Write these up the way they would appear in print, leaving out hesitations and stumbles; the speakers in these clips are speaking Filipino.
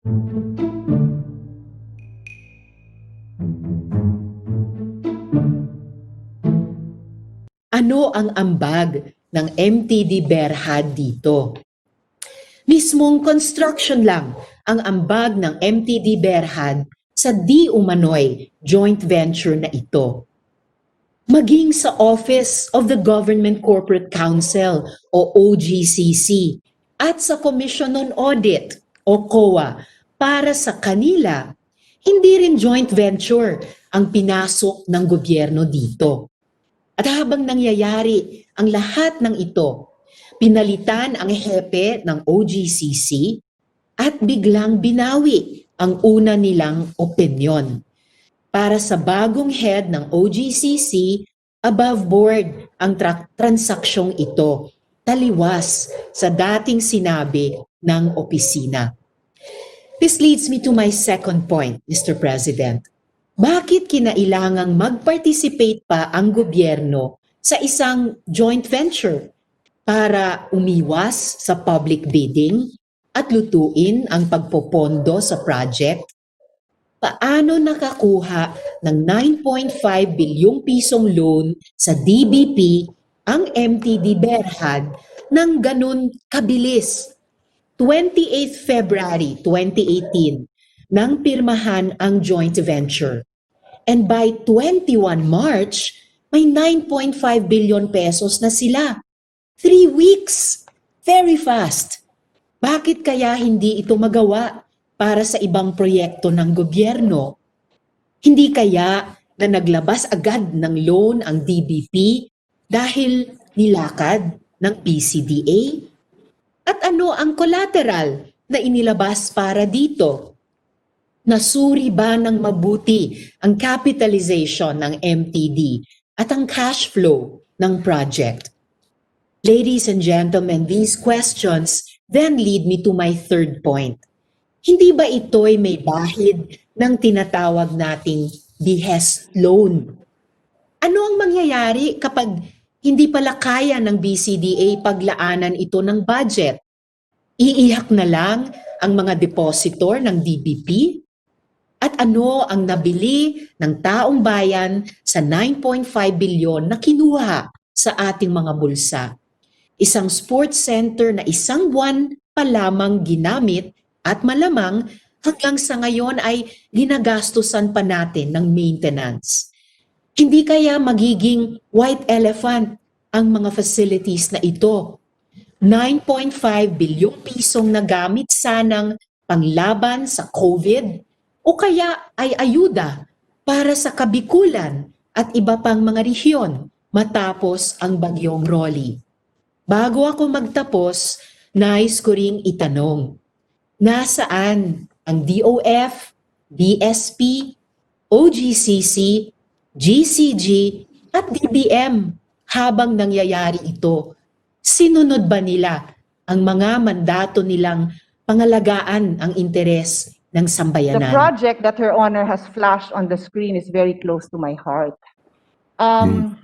Ano ang ambag ng MTD Berhad dito? Mismong construction lang ang ambag ng MTD Berhad sa di umano'y joint venture na ito. Maging sa Office of the Government Corporate Council o OGCC at sa Commission on Audit o COA para sa kanila, hindi rin joint venture ang pinasok ng gobyerno dito. At habang nangyayari ang lahat ng ito, pinalitan ang hepe ng OGCC at biglang binawi ang una nilang opinyon. Para sa bagong head ng OGCC, above board ang transaksyong ito, taliwas sa dating sinabi ng opisina. This leads me to my second point, Mr. President. Bakit kinailangang mag-participate pa ang gobyerno sa isang joint venture para umiwas sa public bidding at lutuin ang pagpopondo sa project? Paano nakakuha ng 9.5 bilyong pisong loan sa DBP ang MTD Berhad ng ganun kabilis? 28 February 2018 nang pirmahan ang joint venture. And by 21 March, may 9.5 billion pesos na sila. 3 weeks. Very fast. Bakit kaya hindi ito magawa para sa ibang proyekto ng gobyerno? Hindi kaya na naglabas agad ng loan ang DBP dahil nilakad ng PCDA? At ano ang collateral na inilabas para dito? Nasuri ba ng mabuti ang capitalization ng MTD at ang cash flow ng project? Ladies and gentlemen, these questions then lead me to my third point. Hindi ba ito'y may bahid ng tinatawag nating behest loan? Ano ang mangyayari kapag hindi pala kaya ng BCDA paglaanan ito ng budget? Iiyak na lang ang mga depositor ng DBP? At ano ang nabili ng taong bayan sa 9.5 bilyon na kinuha sa ating mga bulsa? Isang sports center na isang buwan pa lamang ginamit at malamang hanggang sa ngayon ay ginagastusan pa natin ng maintenance. Hindi kaya magiging white elephant ang mga facilities na ito? 9.5 bilyong pisong nagamit sanang panglaban sa COVID o kaya ay ayuda para sa kabikulan at iba pang mga rehiyon matapos ang bagyong Rolly. Bago ako magtapos, nais ko ring itanong, nasaan ang DOF, DSP, OGCC, GCG at DBM habang nangyayari ito? Sinunod ba nila ang mga mandato nilang pangalagaan ang interes ng sambayanan? The project that Her Honor has flashed on the screen is very close to my heart. I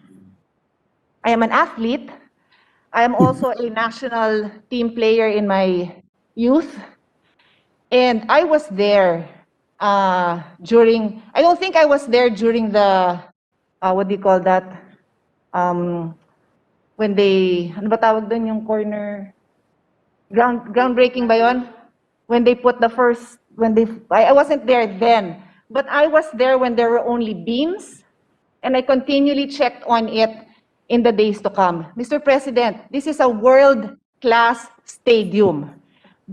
am an athlete. I am also a national team player in my youth. And I was there during, I don't think I was there during the, what do you call that? When they, ano ba tawag doon yung corner? Groundbreaking ba yun? When they put the first, I wasn't there then, but I was there when there were only beams, and I continually checked on it in the days to come. Mr. President, this is a world-class stadium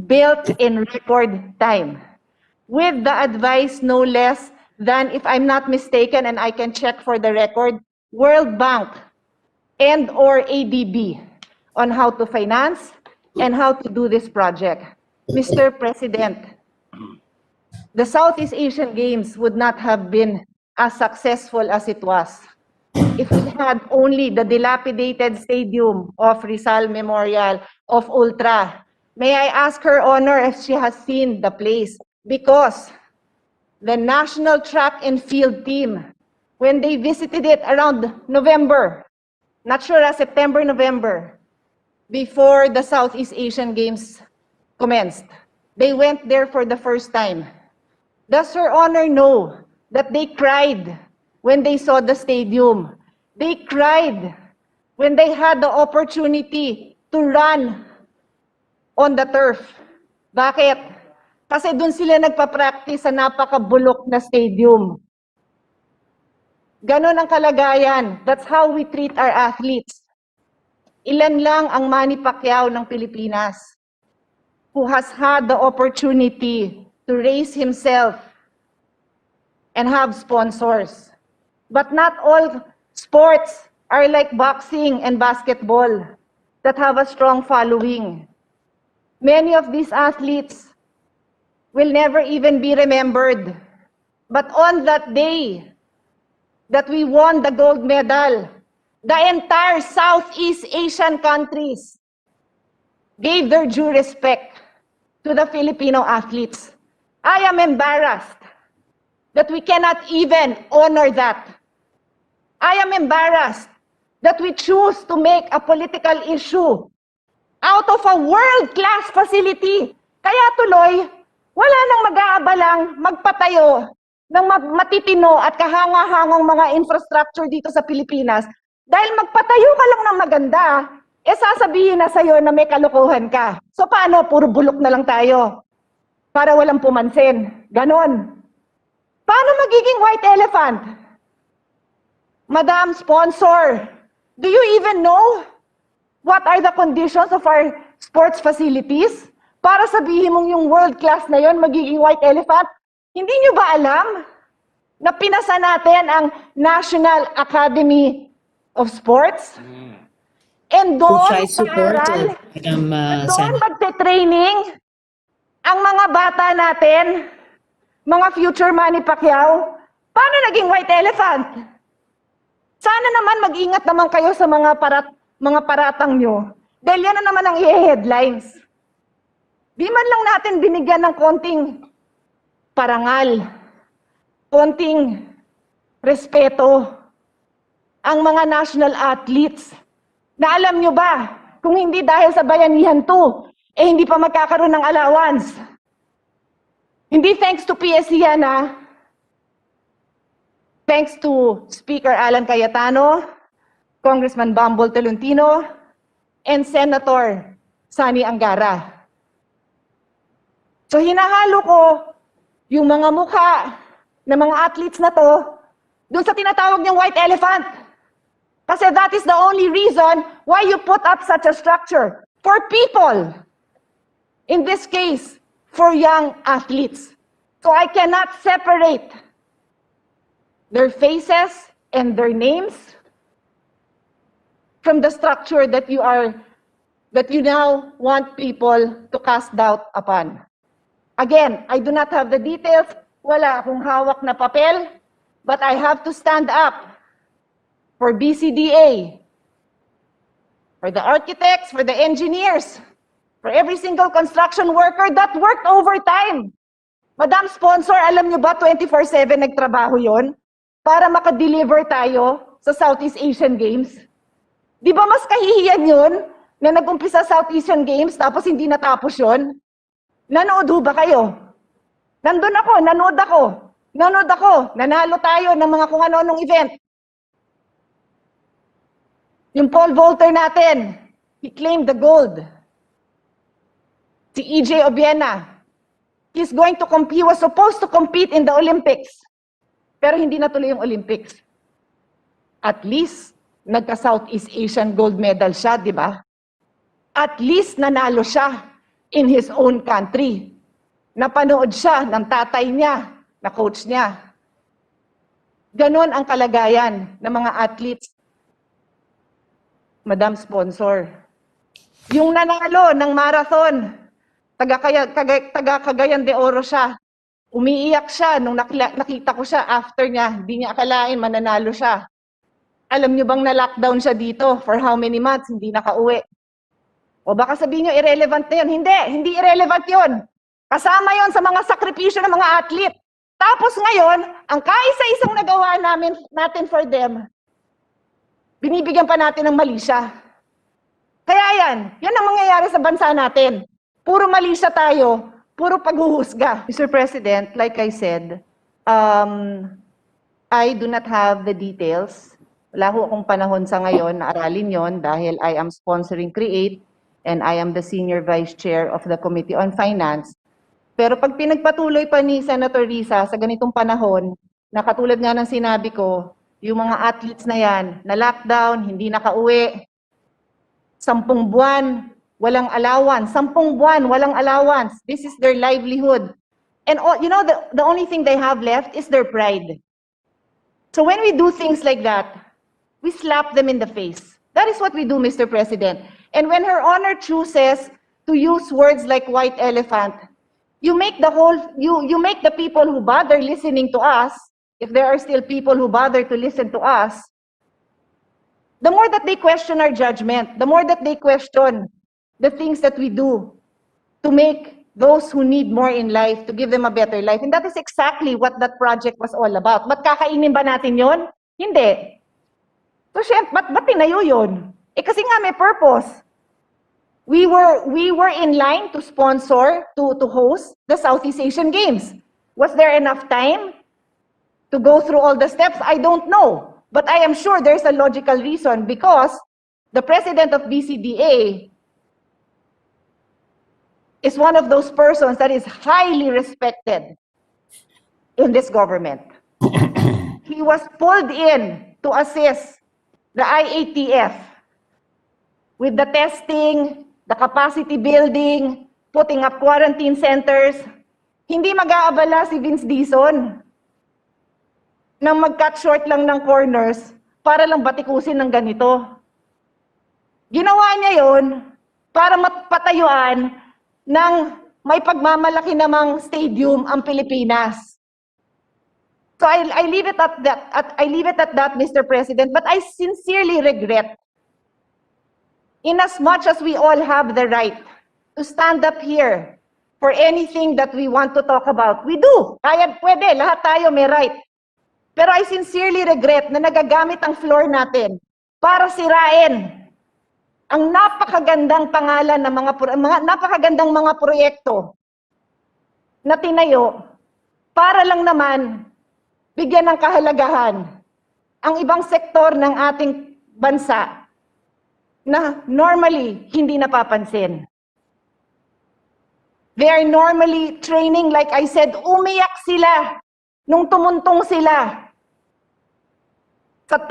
built in record time, with the advice no less than, if I'm not mistaken, and I can check for the record, World Bank and or ADB on how to finance and how to do this project. Mr. President, the Southeast Asian Games would not have been as successful as it was if we had only the dilapidated stadium of Rizal Memorial, of Ultra. May I ask Her Honor if she has seen the place? Because the national track and field team, when they visited it around November, not sure, September, November, before the Southeast Asian Games commenced, They went there for the first time. Does Her Honor know that they cried when they saw the stadium? They cried when they had the opportunity to run on the turf. Bakit? Kasi doon sila nagpa-practice sa napakabulok na stadium. Ganon ang kalagayan. That's how we treat our athletes. Ilan lang ang Manny Pacquiao ng Pilipinas who has had the opportunity to raise himself and have sponsors. But not all sports are like boxing and basketball that have a strong following. Many of these athletes will never even be remembered. But on that day that we won the gold medal, the entire Southeast Asian countries gave their due respect to the Filipino athletes. I am embarrassed that we cannot even honor that. I am embarrassed that we choose to make a political issue out of a world-class facility. Kaya tuloy, wala nang mag-aabalang magpatayo ng matitino at kahanga-hangang mga infrastructure dito sa Pilipinas. Dahil magpatayo ka lang ng maganda, sasabihin na sa'yo na may kalokohan ka. So paano? Puro bulok na lang tayo para walang pumansin. Ganon. Paano magiging white elephant? Madam Sponsor, do you even know what are the conditions of our sports facilities? Para sabihin mong yung world class na yon magiging white elephant? Hindi nyo ba alam na pinasa natin ang National Academy of Sports? And doon Try supported, doon magte-training ang mga bata natin, mga future Manny Pacquiao. Paano naging white elephant? Sana naman mag-ingat naman kayo sa mga paratang nyo. Dahil yan na naman ang i-headlines. Di man lang natin binigyan ng konting parangal, konting respeto ang mga national athletes. Na alam nyo ba, kung hindi dahil sa bayanihan to, hindi pa magkakaroon ng allowance. Hindi thanks to PSC yan, ha? Thanks to Speaker Sen Cayetano, Congressman Bambol Tolentino, and Senator Sani Angara. So hinahalo ko yung mga mukha ng mga athletes na to doon sa tinatawag niyang white elephant. Kasi that is the only reason why you put up such a structure for people. In this case, for young athletes. So I cannot separate their faces and their names from the structure that you now want people to cast doubt upon. Again, I do not have the details. Wala akong hawak na papel, but I have to stand up for BCDA, for the architects, for the engineers, for every single construction worker that worked overtime. Madam Sponsor, alam nyo ba 24/7 nagtrabaho yon para makadeliver tayo sa Southeast Asian Games? Di ba mas kahihiyan yun na nag-umpisa Southeast Asian Games tapos hindi natapos yon? Nanood ho ba kayo? Nandun ako, nanood ako, nanalo tayo ng mga kung ano-anong event. Yung pole vaulter natin, he claimed the gold. Si EJ Obiena, he was supposed to compete in the Olympics. Pero hindi natuloy yung Olympics. At least, nagka-Southeast Asian gold medal siya, di ba? At least nanalo siya in his own country. Napanood siya ng tatay niya, na coach niya. Ganon ang kalagayan ng mga athletes. Madam Sponsor. Yung nanalo ng marathon, taga Cagayan de Oro siya. Umiiyak siya nung nakita ko siya after niya. Hindi niya akalain mananalo siya. Alam niyo bang na-lockdown siya dito for how many months? Hindi nakauwi. O baka sabihin niyo irrelevant na yun. Hindi irrelevant yun. Kasama yon sa mga sakripisyo ng mga athlete. Tapos ngayon, ang kaisa-isang nagawa natin for them, binibigyan pa natin ng mali siya. Kaya yan ang mangyayari sa bansa natin. Puro mali siya tayo, puro paghuhusga. Mr. President, like I said, I do not have the details. Wala ho akong panahon sa ngayon na aralin yon dahil I am sponsoring CREATE and I am the Senior Vice Chair of the Committee on Finance. Pero pag pinagpatuloy pa ni Senator Risa sa ganitong panahon, na katulad nga ng sinabi ko, yung mga athletes na yan, na lockdown, hindi nakauwi, 10 buwan, walang allowance. 10 buwan, walang allowance. This is their livelihood. And you know, the only thing they have left is their pride. So when we do things like that, we slap them in the face. That is what we do, Mr. President. And when Her Honor chooses to use words like white elephant, you make the people who bother listening to us, if there are still people who bother to listen to us, the more that they question our judgment, the more that they question the things that we do to make those who need more in life, to give them a better life. And that is exactly what that project was all about. Ba't kakainin ba natin yon? Hindi. So, syempre, ba't tinayo yun? Kasi nga may purpose. We were in line to sponsor, to host the Southeast Asian Games. Was there enough time to go through all the steps? I don't know. But I am sure there's a logical reason because the president of BCDA is one of those persons that is highly respected in this government. He was pulled in to assist the IATF with the testing, the capacity building, putting up quarantine centers. Hindi mag-aabala si Vince Dizon nang mag-cut short lang ng corners para lang batikusin ng ganito. Ginawa niya yon para patayuan ng may pagmamalaki namang stadium ang Pilipinas. So I leave it at that. I leave it at that, Mr. President. But I sincerely regret, in as much as we all have the right to stand up here for anything that we want to talk about, we do. Kaya pwede, lahat tayo may right. Pero I sincerely regret na nagagamit ang floor natin para sirain ang napakagandang pangalan ng mga napakagandang mga proyekto na tinayo para lang naman bigyan ng kahalagahan ang ibang sektor ng ating bansa na normally hindi napapansin. They are normally training, like I said, umiyak sila nung tumuntong sila sa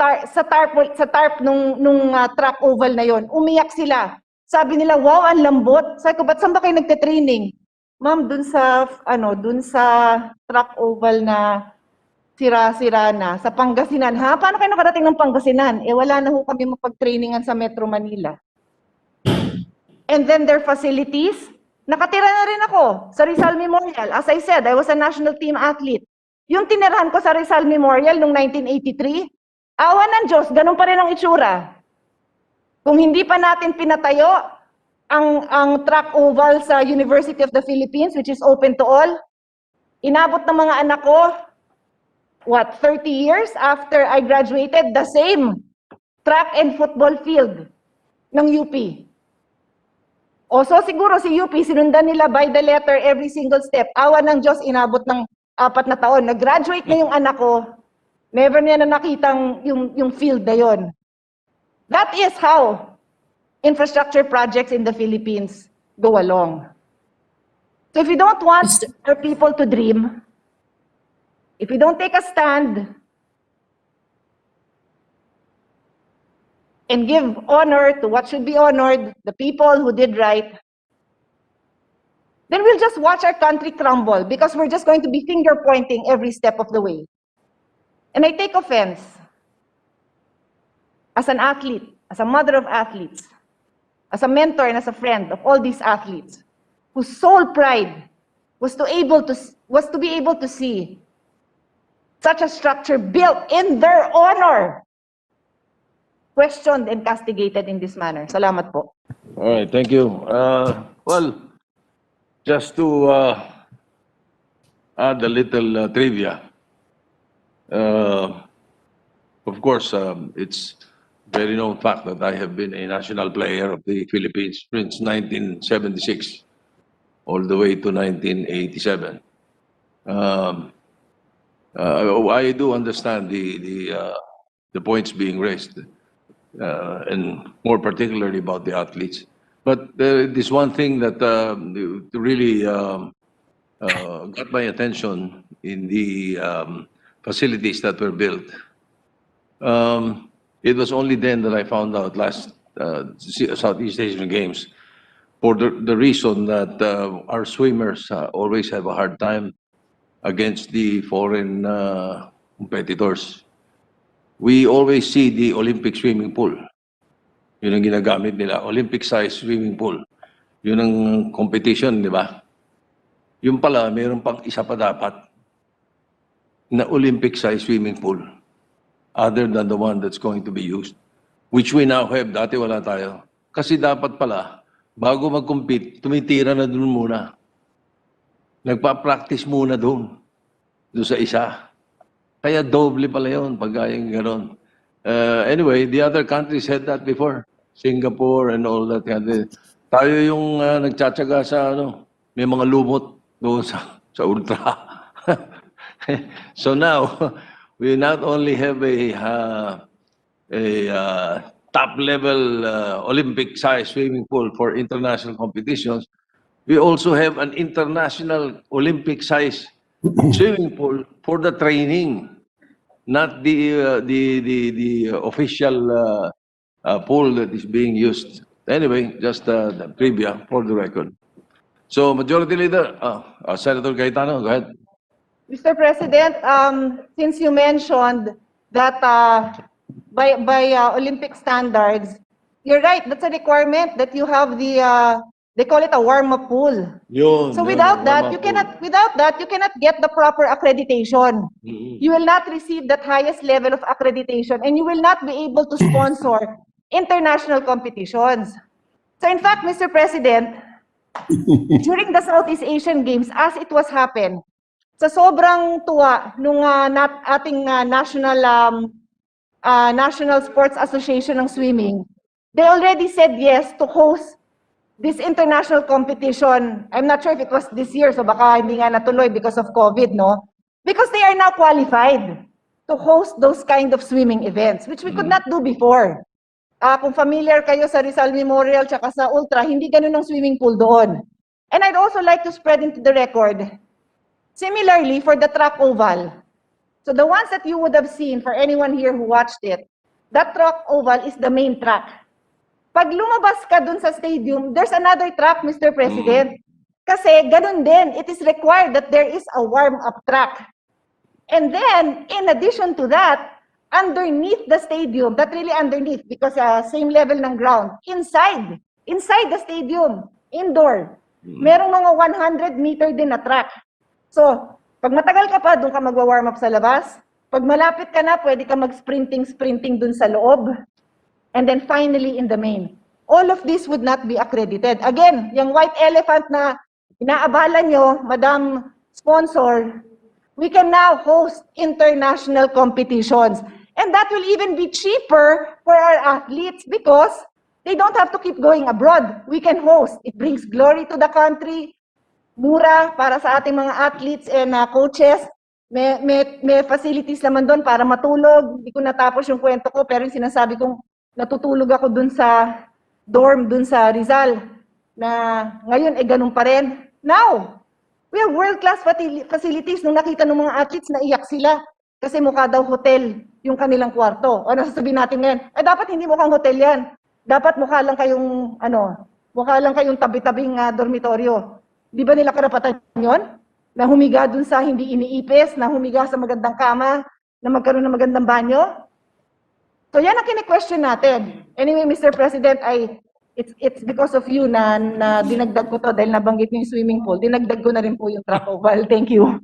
tarp nung track oval na yon. Umiyak sila. Sabi nila, wow, ang lambot. Sabi ko, ba't saan ba kayo nagte-training? Ma'am, dun sa track oval na sira-sira na, sa Pangasinan. Ha? Paano kayo nakarating ng Pangasinan? Wala na ho kami mapag-trainingan sa Metro Manila. And then their facilities, nakatira na rin ako sa Rizal Memorial. As I said, I was a national team athlete. Yung tinirahan ko sa Rizal Memorial noong 1983, awa ng Diyos, ganun pa rin ang itsura. Kung hindi pa natin pinatayo ang track oval sa University of the Philippines, which is open to all, inabot ng mga anak ko, 30 years after I graduated, the same track and football field ng UP. So siguro si UP, sinundan nila by the letter every single step. Awa ng Diyos, inabot ng 4 na taon. Nag-graduate na yung anak ko, never niya na nakitang yung field na yon. That is how infrastructure projects in the Philippines go along. So if you don't want our people to dream, if we don't take a stand and give honor to what should be honored, the people who did right, then we'll just watch our country crumble because we're just going to be finger pointing every step of the way. And I take offense as an athlete, as a mother of athletes, as a mentor and as a friend of all these athletes, whose sole pride was to be able to see such a structure built in their honor, questioned and castigated in this manner. Salamat po. All right, thank you. Well, just to add a little trivia, of course, it's very known fact that I have been a national player of the Philippines since 1976. all the way to 1987. I do understand the points being raised, and more particularly about the athletes. But this one thing that really got my attention in the facilities that were built. It was only then that I found out last Southeast Asian Games, for the reason that our swimmers always have a hard time against the foreign competitors. We always see the Olympic swimming pool. Yun ang ginagamit nila, Olympic-sized swimming pool. Yun ang competition, di ba? Yung pala, mayroon pang isa pa dapat na Olympic-sized swimming pool other than the one that's going to be used, which we now have. Dati wala tayo. Kasi dapat pala, bago mag-compete, tumitira na doon muna. Nagpa-practice muna doon sa isa. Kaya doble pala yun, pag-ayang gano'n. Anyway, the other countries had that before. Singapore and all that. Tayo yung nagtsatsaga sa, may mga lumot doon sa ultra. So now, we not only have a top-level Olympic-sized swimming pool for international competitions, we also have an international Olympic-sized swimming pool for the training, not the official pool that is being used. Anyway, just the trivia for the record. So, Majority Leader, Senator Cayetano, go ahead. Mr. President, since you mentioned that by Olympic standards, you're right, that's a requirement that you have the, they call it a warm-up pool. So without that, you cannot get the proper accreditation. You will not receive that highest level of accreditation, and you will not be able to sponsor international competitions. So in fact, Mr. President, during the Southeast Asian Games, as it was happen, sa sobrang tuwa nung ating National Sports Association ng Swimming, they already said yes to host this international competition. I'm not sure if it was this year, so baka hindi nga natuloy because of COVID, no? Because they are now qualified to host those kind of swimming events, which we could not do before. Kung familiar kayo sa Rizal Memorial tsaka sa Ultra, hindi ganun ang swimming pool doon. And I'd also like to spread into the record, similarly for the track oval. So the ones that you would have seen, for anyone here who watched it, that track oval is the main track. Pag lumabas ka dun sa stadium, there's another track, Mr. President. Kasi ganun din, it is required that there is a warm-up track. And then, in addition to that, underneath the stadium, that really underneath, because same level ng ground, inside the stadium, indoor, merong mga 100-meter din na track. So, pag matagal ka pa, doon ka magwa-warm up sa labas. Pag malapit ka na, pwede ka mag-sprinting dun sa loob. And then finally, in the main. All of this would not be accredited. Again, yung white elephant na inaabala nyo, Madam Sponsor, we can now host international competitions. And that will even be cheaper for our athletes because they don't have to keep going abroad. We can host. It brings glory to the country. Mura para sa ating mga athletes and coaches. May facilities naman doon para matulog. Hindi ko natapos yung kwento ko, pero yung sinasabi kong natutulog ako doon sa dorm, doon sa Rizal, na ngayon ganun pa rin. Now, we have world-class facilities. Nung nakita ng mga athletes, naiyak sila. Kasi mukha daw hotel yung kanilang kwarto. O nasasabihin natin ngayon, dapat hindi mukhang hotel yan. Dapat mukha lang kayong, tabi-tabing dormitoryo. Di ba nila karapatan yon? Na humiga dun sa hindi iniipis, na humiga sa magandang kama, na magkaroon ng magandang banyo? So yan ang kine-question natin. Anyway, Mr. President, it's because of you na dinagdag ko to dahil nabanggit niyo yung swimming pool. Dinagdag ko na rin po yung track oval. Thank you.